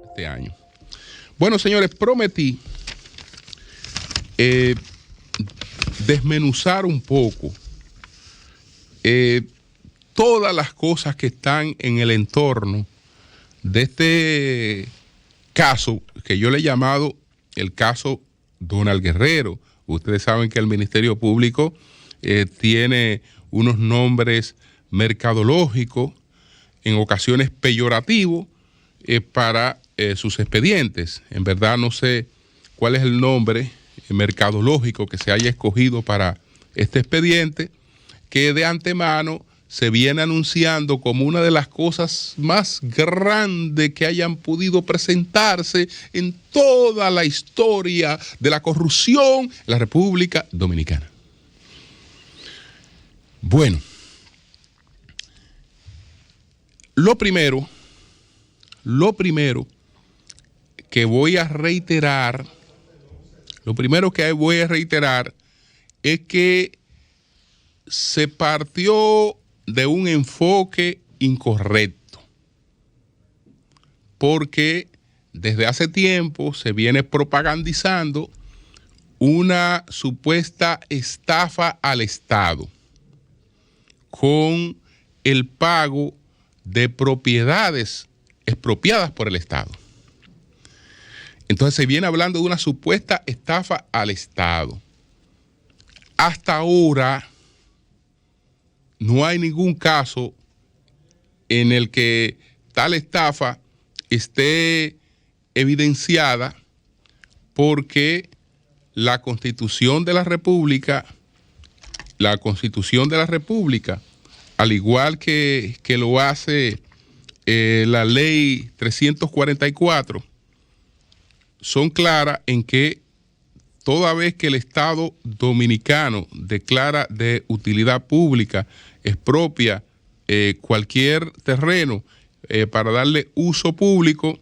Este año. Bueno, señores, prometí desmenuzar un poco todas las cosas que están en el entorno de este caso que yo le he llamado el caso Donald Guerrero. Ustedes saben que el Ministerio Público tiene unos nombres mercadológicos, en ocasiones peyorativos, para sus expedientes. En verdad no sé cuál es el nombre mercadológico que se haya escogido para este expediente, que de antemano se viene anunciando como una de las cosas más grandes que hayan podido presentarse en toda la historia de la corrupción en la República Dominicana. Bueno, lo primero que voy a reiterar, es que se partió de un enfoque incorrecto, porque desde hace tiempo se viene propagandizando una supuesta estafa al Estado con el pago de propiedades expropiadas por el Estado. Entonces se viene hablando de una supuesta estafa al Estado. Hasta ahora no hay ningún caso en el que tal estafa esté evidenciada, porque la Constitución de la República, al igual que lo hace la Ley 344, son claras en que toda vez que el Estado dominicano declara de utilidad pública, expropia cualquier terreno para darle uso público,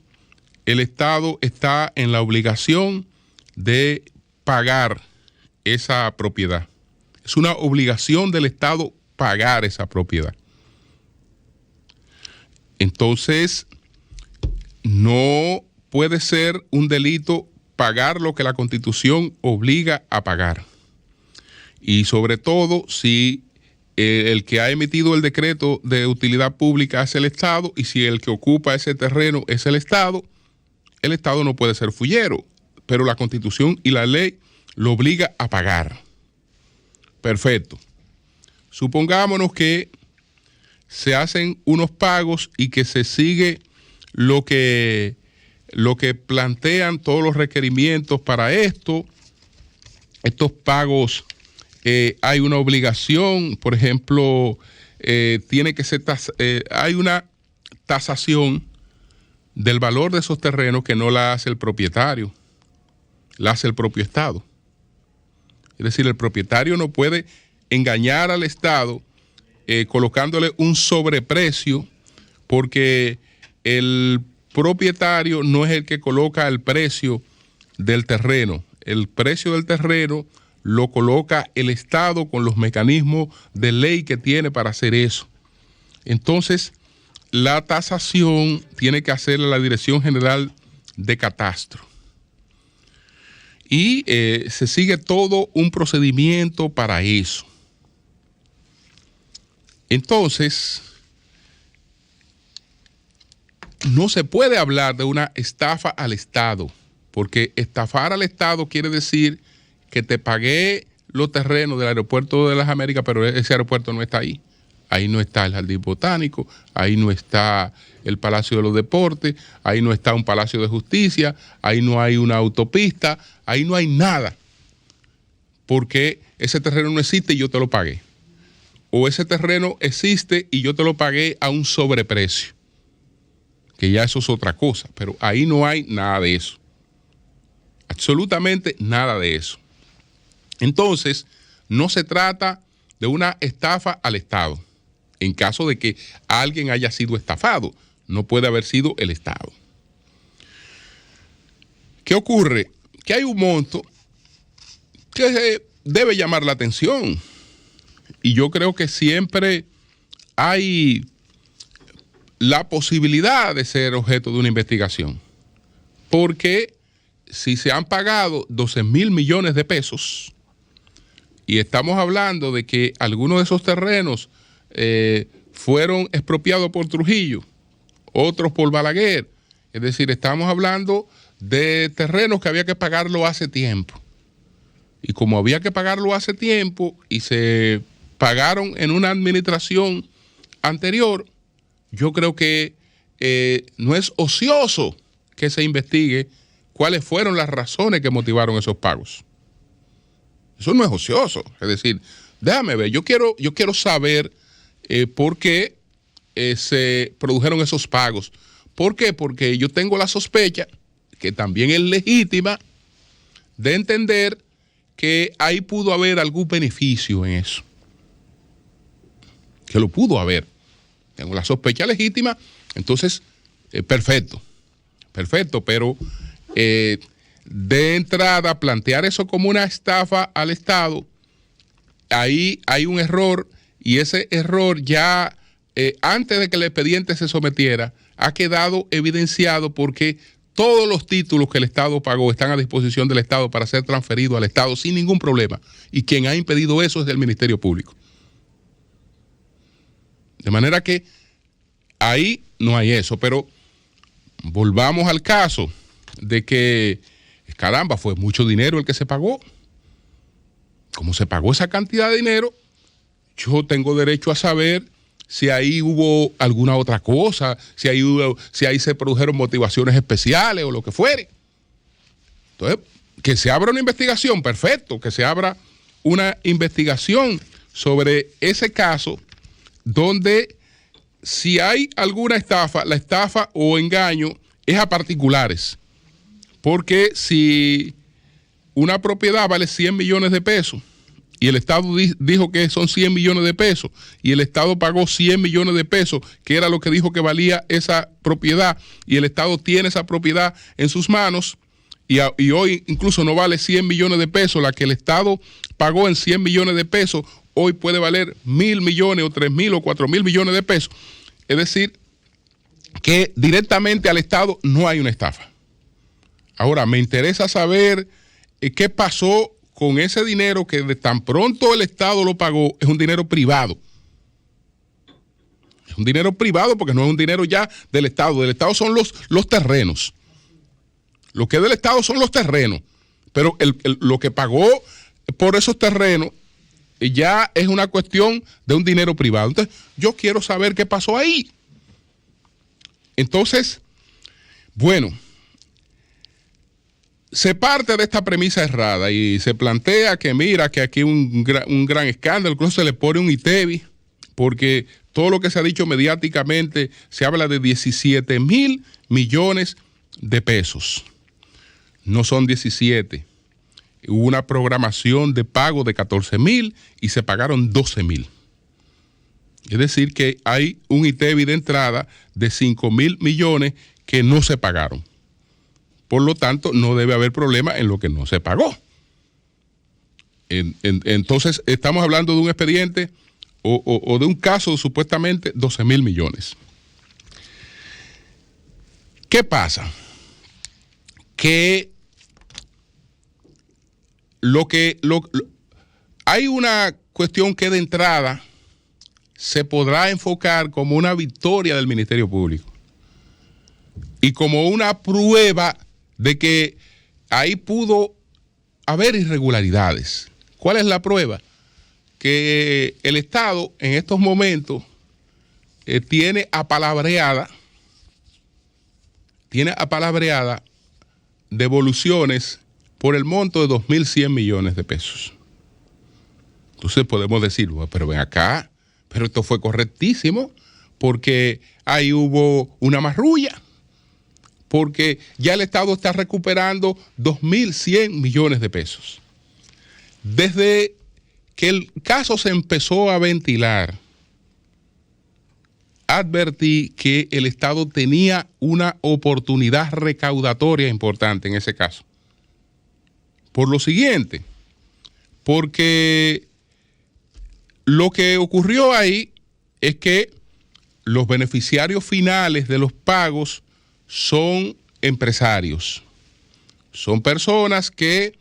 el Estado está en la obligación de pagar esa propiedad. Es una obligación del Estado pagar esa propiedad. Entonces, no puede ser un delito pagar lo que la Constitución obliga a pagar. Y sobre todo si el que ha emitido el decreto de utilidad pública es el Estado, y si el que ocupa ese terreno es el Estado no puede ser fullero, pero la Constitución y la ley lo obliga a pagar. Perfecto. Supongámonos que se hacen unos pagos y que se sigue lo que plantean todos los requerimientos para esto. Estos pagos, hay una obligación, por ejemplo, tiene que ser hay una tasación del valor de esos terrenos que no la hace el propietario, la hace el propio Estado. Es decir, el propietario no puede engañar al Estado colocándole un sobreprecio, porque el propietario no es el que coloca el precio del terreno. El precio del terreno lo coloca el Estado con los mecanismos de ley que tiene para hacer eso. Entonces, la tasación tiene que hacerla la Dirección General de Catastro. Y se sigue todo un procedimiento para eso. Entonces, no se puede hablar de una estafa al Estado, porque estafar al Estado quiere decir que te pagué los terrenos del Aeropuerto de las Américas, pero ese aeropuerto no está ahí. Ahí no está el Jardín Botánico, ahí no está el Palacio de los Deportes, ahí no está un Palacio de Justicia, ahí no hay una autopista, ahí no hay nada, porque ese terreno no existe y yo te lo pagué. O ese terreno existe y yo te lo pagué a un sobreprecio, que ya eso es otra cosa, pero ahí no hay nada de eso. Absolutamente nada de eso. Entonces, no se trata de una estafa al Estado. En caso de que alguien haya sido estafado, no puede haber sido el Estado. ¿Qué ocurre? Que hay un monto que debe llamar la atención. y yo creo que siempre hay la posibilidad de ser objeto de una investigación. Porque si se han pagado 12,000 millones de pesos y estamos hablando de que algunos de esos terrenos fueron expropiados por Trujillo, otros por Balaguer, es decir, estamos hablando de terrenos que había que pagarlo hace tiempo. Y como había que pagarlo hace tiempo y se pagaron en una administración anterior, yo creo que no es ocioso que se investigue cuáles fueron las razones que motivaron esos pagos. Eso no es ocioso. Es decir, déjame ver, yo quiero saber por qué se produjeron esos pagos. ¿Por qué? Porque yo tengo la sospecha, que también es legítima, de entender que ahí pudo haber algún beneficio en eso. Que lo pudo haber. Tengo la sospecha legítima, entonces, perfecto, pero de entrada plantear eso como una estafa al Estado, ahí hay un error, y ese error ya antes de que el expediente se sometiera ha quedado evidenciado, porque todos los títulos que el Estado pagó están a disposición del Estado para ser transferidos al Estado sin ningún problema, y quien ha impedido eso es el Ministerio Público. De manera que ahí no hay eso, pero volvamos al caso de que, caramba, fue mucho dinero el que se pagó. Como se pagó esa cantidad de dinero, yo tengo derecho a saber si ahí hubo alguna otra cosa, si ahí se produjeron motivaciones especiales o lo que fuere. Entonces, que se abra una investigación, perfecto, que se abra una investigación sobre ese caso, donde si hay alguna estafa, la estafa o engaño es a particulares. Porque si una propiedad vale 100 millones de pesos y el Estado dijo que son 100 millones de pesos y el Estado pagó 100 millones de pesos, que era lo que dijo que valía esa propiedad, y el Estado tiene esa propiedad en sus manos, y hoy incluso no vale 100 millones de pesos, la que el Estado pagó en 100 millones de pesos, hoy puede valer 1,000 millones o 3,000 o 4,000 millones de pesos. Es decir, que directamente al Estado no hay una estafa. Ahora, me interesa saber qué pasó con ese dinero que de tan pronto el Estado lo pagó. Es un dinero privado. Es un dinero privado porque no es un dinero ya del Estado. Del Estado son los terrenos. Lo que es del Estado son los terrenos. Pero lo que pagó por esos terrenos ya es una cuestión de un dinero privado. Entonces, yo quiero saber qué pasó ahí. Entonces, bueno, se parte de esta premisa errada y se plantea que mira, que aquí un gran escándalo, incluso se le pone un ITEVI, porque todo lo que se ha dicho mediáticamente se habla de 17,000 millones de pesos. No son 17. Hubo una programación de pago de 14,000 y se pagaron 12,000. Es decir, que hay un ITEVI de entrada de 5,000 millones que no se pagaron. Por lo tanto, no debe haber problema en lo que no se pagó. Entonces, estamos hablando de un expediente o de un caso de supuestamente 12,000 millones. ¿Qué pasa? Que hay una cuestión que de entrada se podrá enfocar como una victoria del Ministerio Público y como una prueba de que ahí pudo haber irregularidades. ¿Cuál es la prueba? Que el Estado en estos momentos tiene apalabreada devoluciones por el monto de 2,100 millones de pesos. Entonces podemos decir, bueno, pero ven acá, pero esto fue correctísimo, porque ahí hubo una marrulla, porque ya el Estado está recuperando 2,100 millones de pesos. Desde que el caso se empezó a ventilar, advertí que el Estado tenía una oportunidad recaudatoria importante en ese caso. Por lo siguiente, porque Lo que ocurrió ahí es que los beneficiarios finales de los pagos son empresarios. Son personas que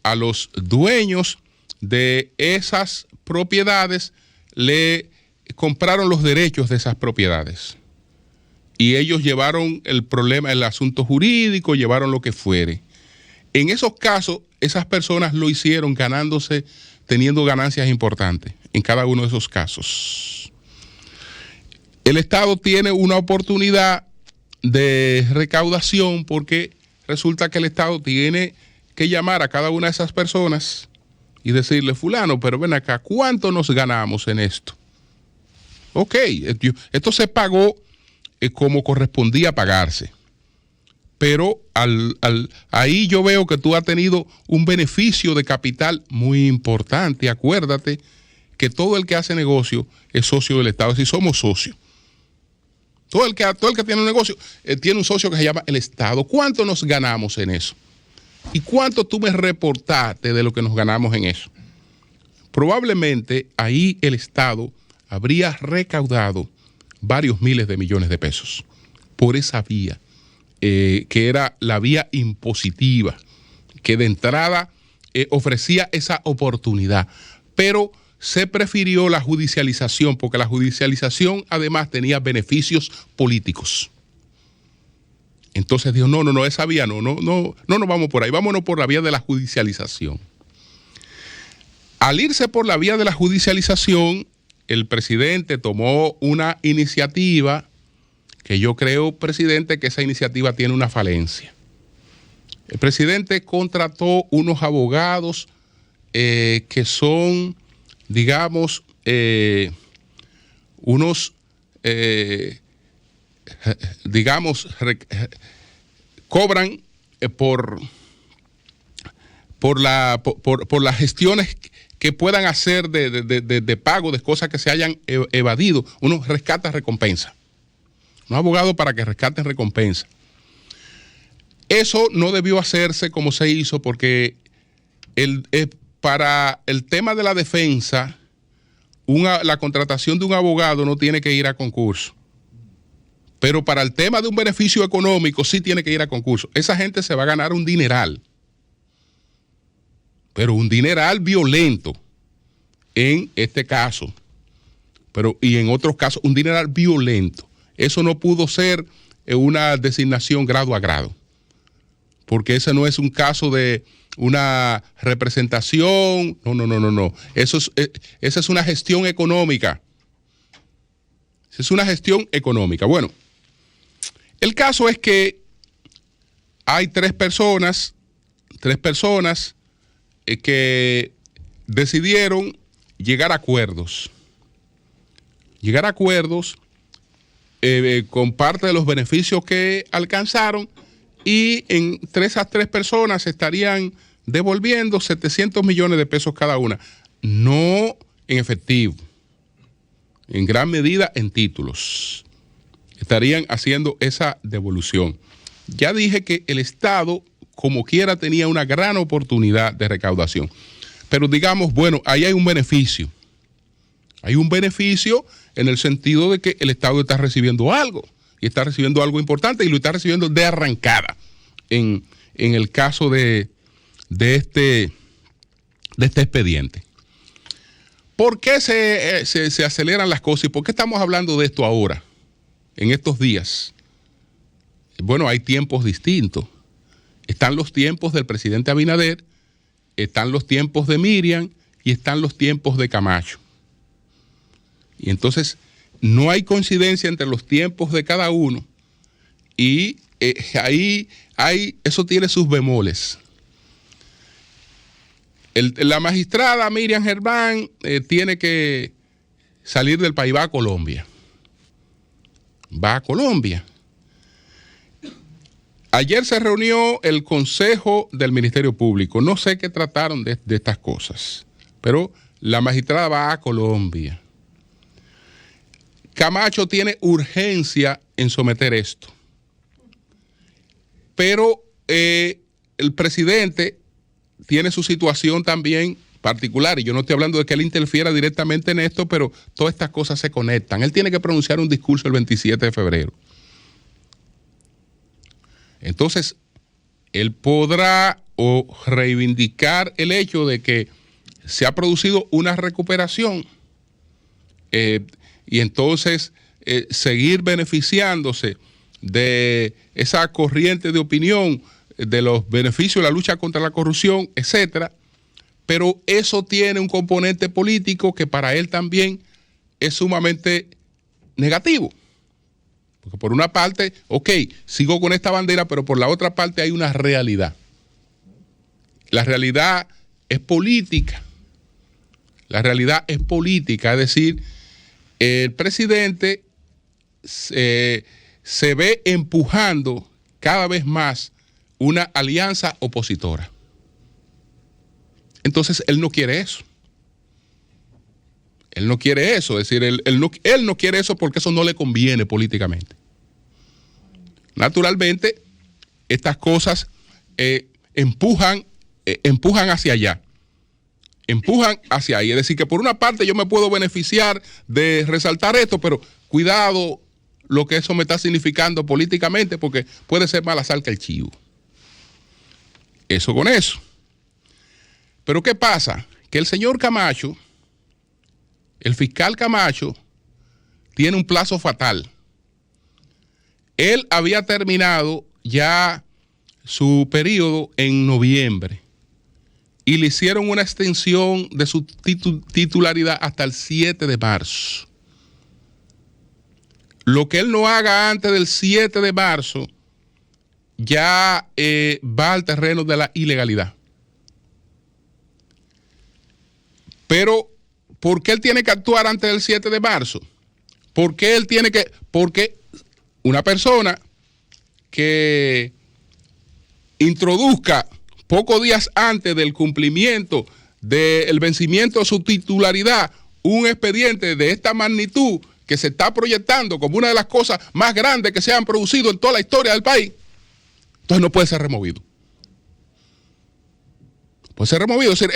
a los dueños de esas propiedades le compraron los derechos de esas propiedades. Y ellos llevaron el problema, el asunto jurídico, llevaron lo que fuere. En esos casos, esas personas lo hicieron teniendo ganancias importantes en cada uno de esos casos. El Estado tiene una oportunidad de recaudación porque resulta que el Estado tiene que llamar a cada una de esas personas y decirle, fulano, pero ven acá, ¿cuánto nos ganamos en esto? Ok, esto se pagó como correspondía pagarse. Pero ahí yo veo que tú has tenido un beneficio de capital muy importante. Acuérdate que todo el que hace negocio es socio del Estado, si somos socios. Todo el que tiene un negocio tiene un socio que se llama el Estado. ¿Cuánto nos ganamos en eso? ¿Y cuánto tú me reportaste de lo que nos ganamos en eso? Probablemente ahí el Estado habría recaudado varios miles de millones de pesos por esa vía, que era la vía impositiva, que de entrada ofrecía esa oportunidad. Pero se prefirió la judicialización, porque la judicialización además tenía beneficios políticos. Entonces dijo, no, esa vía no vamos por ahí, vámonos por la vía de la judicialización. Al irse por la vía de la judicialización, el presidente tomó una iniciativa que yo creo, presidente, que esa iniciativa tiene una falencia. El presidente contrató unos abogados que son, digamos, cobran por las gestiones que puedan hacer de pago de cosas que se hayan evadido, unos rescates recompensa. Un abogado para que rescaten recompensa. Eso no debió hacerse como se hizo porque para el tema de la defensa, la contratación de un abogado no tiene que ir a concurso. Pero para el tema de un beneficio económico sí tiene que ir a concurso. Esa gente se va a ganar un dineral. Pero un dineral violento en este caso. Y en otros casos un dineral violento. Eso no pudo ser una designación grado a grado, porque ese no es un caso de una representación, no. Esa es una gestión económica. Esa es una gestión económica. Bueno, el caso es que hay tres personas que decidieron llegar a acuerdos. Con parte de los beneficios que alcanzaron, y entre esas tres personas estarían devolviendo 700 millones de pesos cada una, no en efectivo, en gran medida en títulos. Estarían haciendo esa devolución. Ya dije que el Estado, como quiera, tenía una gran oportunidad de recaudación. Pero digamos, bueno, ahí hay un beneficio. Hay un beneficio en el sentido de que el Estado está recibiendo algo, y está recibiendo algo importante, y lo está recibiendo de arrancada en el caso de este expediente. ¿Por qué se aceleran las cosas y por qué estamos hablando de esto ahora, en estos días? Bueno, hay tiempos distintos. Están los tiempos del presidente Abinader, están los tiempos de Miriam y están los tiempos de Camacho. Y entonces no hay coincidencia entre los tiempos de cada uno, y eso tiene sus bemoles. La magistrada Miriam Germán tiene que salir del país, va a Colombia. Ayer se reunió el Consejo del Ministerio Público. No sé qué trataron de estas cosas, pero la magistrada va a Colombia. Camacho tiene urgencia en someter esto. Pero el presidente tiene su situación también particular, y yo no estoy hablando de que él interfiera directamente en esto, pero todas estas cosas se conectan. Él tiene que pronunciar un discurso el 27 de febrero. Entonces, él podrá o reivindicar el hecho de que se ha producido una recuperación y entonces seguir beneficiándose de esa corriente de opinión, de los beneficios de la lucha contra la corrupción, etcétera. Pero eso tiene un componente político que para él también es sumamente negativo. Porque por una parte, ok, sigo con esta bandera, pero por la otra parte hay una realidad. La realidad es política. La realidad es política, es decir, el presidente se ve empujando cada vez más una alianza opositora. Entonces, él no quiere eso. Él no quiere eso, es decir, él no quiere eso porque eso no le conviene políticamente. Naturalmente, estas cosas empujan hacia allá. Empujan hacia ahí. Es decir, que por una parte yo me puedo beneficiar de resaltar esto, pero cuidado lo que eso me está significando políticamente, porque puede ser mala sal que el chivo. Eso con eso. Pero ¿qué pasa? Que el señor Camacho, el fiscal Camacho, tiene un plazo fatal. Él había terminado ya su periodo en noviembre y le hicieron una extensión de su titularidad hasta el 7 de marzo. Lo que él no haga antes del 7 de marzo ya va al terreno de la ilegalidad. Pero, ¿por qué él tiene que actuar antes del 7 de marzo? Porque una persona que introduzca pocos días antes del cumplimiento del vencimiento de su titularidad un expediente de esta magnitud que se está proyectando como una de las cosas más grandes que se han producido en toda la historia del país, entonces no puede ser removido. Puede ser removido. Es decir,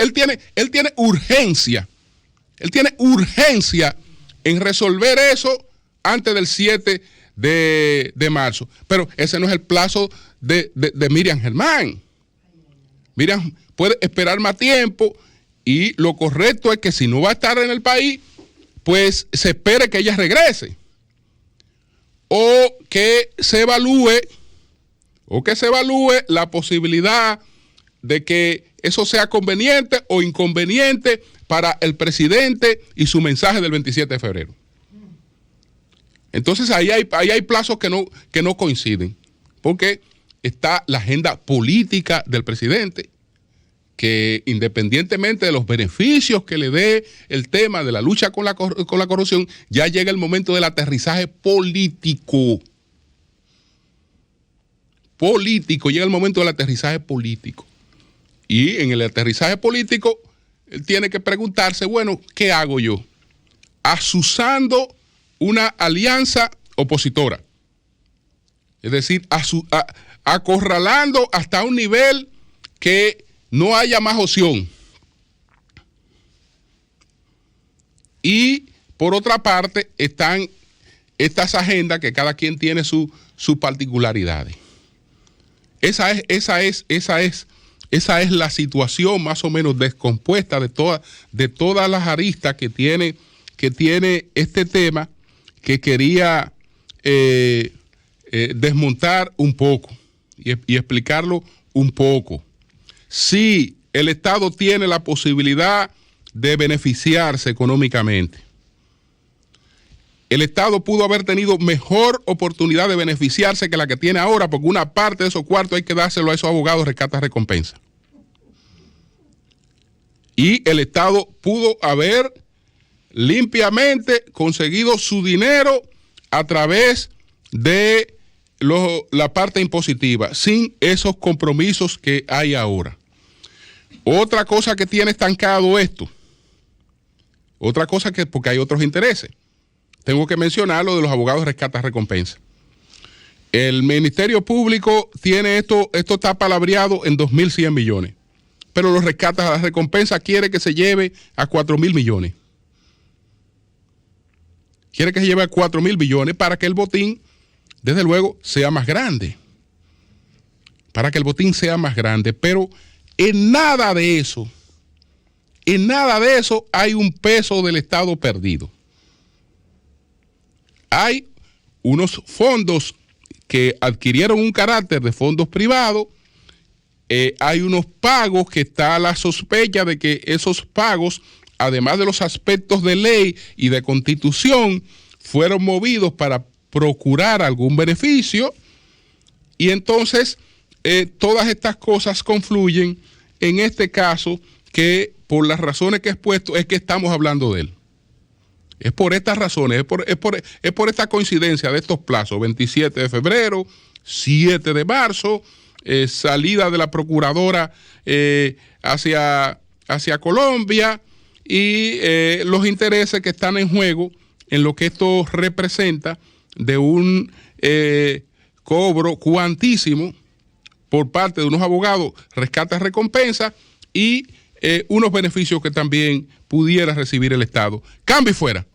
él tiene urgencia. Él tiene urgencia en resolver eso antes del 7 de marzo. Pero ese no es el plazo de Miriam Germán. Miriam puede esperar más tiempo y lo correcto es que si no va a estar en el país, pues se espere que ella regrese. O que se evalúe la posibilidad de que eso sea conveniente o inconveniente para el presidente y su mensaje del 27 de febrero. Entonces ahí hay plazos que no coinciden, porque está la agenda política del presidente, que independientemente de los beneficios que le dé el tema de la lucha con la corrupción, ya llega el momento del aterrizaje político. Llega el momento del aterrizaje político. Y en el aterrizaje político, él tiene que preguntarse, bueno, ¿qué hago yo? Azuzando una alianza opositora. Es decir, acorralando hasta un nivel que no haya más opción. Y por otra parte están estas agendas que cada quien tiene sus particularidades. Esa es la situación más o menos descompuesta de todas las aristas que tiene este tema, que quería desmontar un poco y explicarlo un poco. Sí, el Estado tiene la posibilidad de beneficiarse económicamente. El Estado pudo haber tenido mejor oportunidad de beneficiarse que la que tiene ahora, porque una parte de esos cuartos hay que dárselo a esos abogados rescata recompensa. Y el Estado pudo haber limpiamente conseguido su dinero a través de la parte impositiva, sin esos compromisos que hay ahora. Otra cosa que tiene estancado esto, porque hay otros intereses. Tengo que mencionar lo de los abogados rescata recompensa. El Ministerio Público tiene esto está palabreado en 2.100 millones. pero los rescatas a la recompensa quiere que se lleve a 4.000 millones. Quiere que se lleve a 4.000 billones para que el botín, desde luego, sea más grande. Para que el botín sea más grande. Pero en nada de eso hay un peso del Estado perdido. Hay unos fondos que adquirieron un carácter de fondos privados. Hay unos pagos que está a la sospecha de que esos pagos, además de los aspectos de ley y de constitución, fueron movidos para procurar algún beneficio, y entonces todas estas cosas confluyen en este caso que, por las razones que he expuesto, es que estamos hablando de él. Es por estas razones, es por esta coincidencia de estos plazos: 27 de febrero, 7 de marzo, salida de la procuradora hacia Colombia, y los intereses que están en juego en lo que esto representa de un cobro cuantísimo por parte de unos abogados, rescate, recompensa, y unos beneficios que también pudiera recibir el Estado. Cambio y fuera.